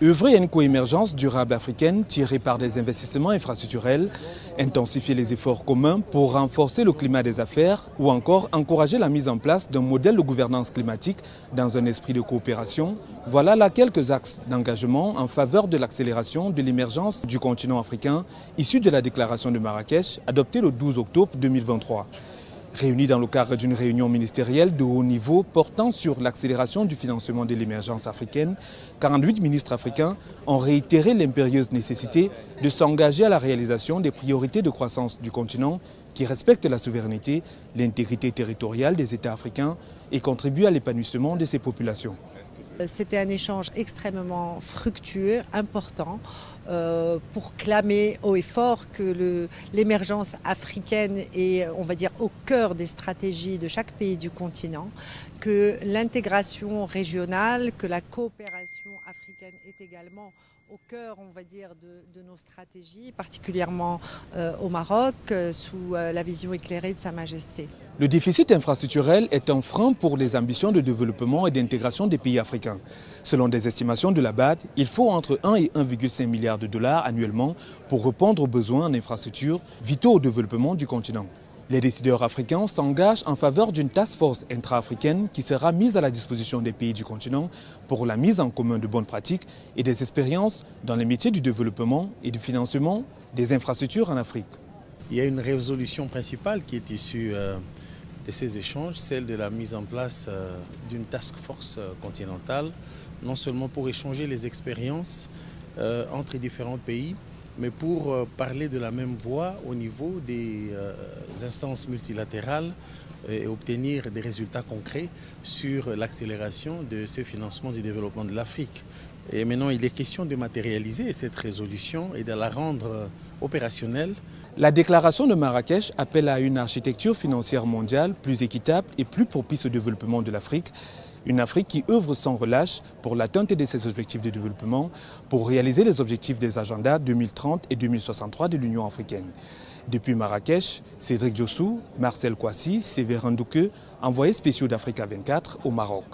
Œuvrer à une coémergence durable africaine tirée par des investissements infrastructurels, intensifier les efforts communs pour renforcer le climat des affaires ou encore encourager la mise en place d'un modèle de gouvernance climatique dans un esprit de coopération, voilà là quelques axes d'engagement en faveur de l'accélération de l'émergence du continent africain issu de la déclaration de Marrakech adoptée le 12 octobre 2023. Réunis dans le cadre d'une réunion ministérielle de haut niveau portant sur l'accélération du financement de l'émergence africaine, 48 ministres africains ont réitéré l'impérieuse nécessité de s'engager à la réalisation des priorités de croissance du continent qui respectent la souveraineté, l'intégrité territoriale des États africains et contribuent à l'épanouissement de ses populations. C'était un échange extrêmement fructueux, important, pour clamer haut et fort que l'émergence africaine est, on va dire, au cœur des stratégies de chaque pays du continent, que l'intégration régionale, que la coopération africaine est également au cœur, on va dire, de nos stratégies, particulièrement au Maroc, sous la vision éclairée de Sa Majesté. Le déficit infrastructurel est un frein pour les ambitions de développement et d'intégration des pays africains. Selon des estimations de la BAD, il faut entre 1 et 1,5 milliard de dollars annuellement pour répondre aux besoins en infrastructures vitaux au développement du continent. Les décideurs africains s'engagent en faveur d'une task force intra-africaine qui sera mise à la disposition des pays du continent pour la mise en commun de bonnes pratiques et des expériences dans les métiers du développement et du financement des infrastructures en Afrique. Il y a une résolution principale qui est issue de ces échanges, celle de la mise en place d'une task force continentale, non seulement pour échanger les expériences entre les différents pays, mais pour parler de la même voix au niveau des instances multilatérales et obtenir des résultats concrets sur l'accélération de ce financement du développement de l'Afrique. Et maintenant, il est question de matérialiser cette résolution et de la rendre opérationnelle. La déclaration de Marrakech appelle à une architecture financière mondiale plus équitable et plus propice au développement de l'Afrique. Une Afrique qui œuvre sans relâche pour l'atteinte de ses objectifs de développement, pour réaliser les objectifs des agendas 2030 et 2063 de l'Union africaine. Depuis Marrakech, Cédric Djossou, Marcel Kouassi, Séverin Douque, envoyés spéciaux d'Africa 24 au Maroc.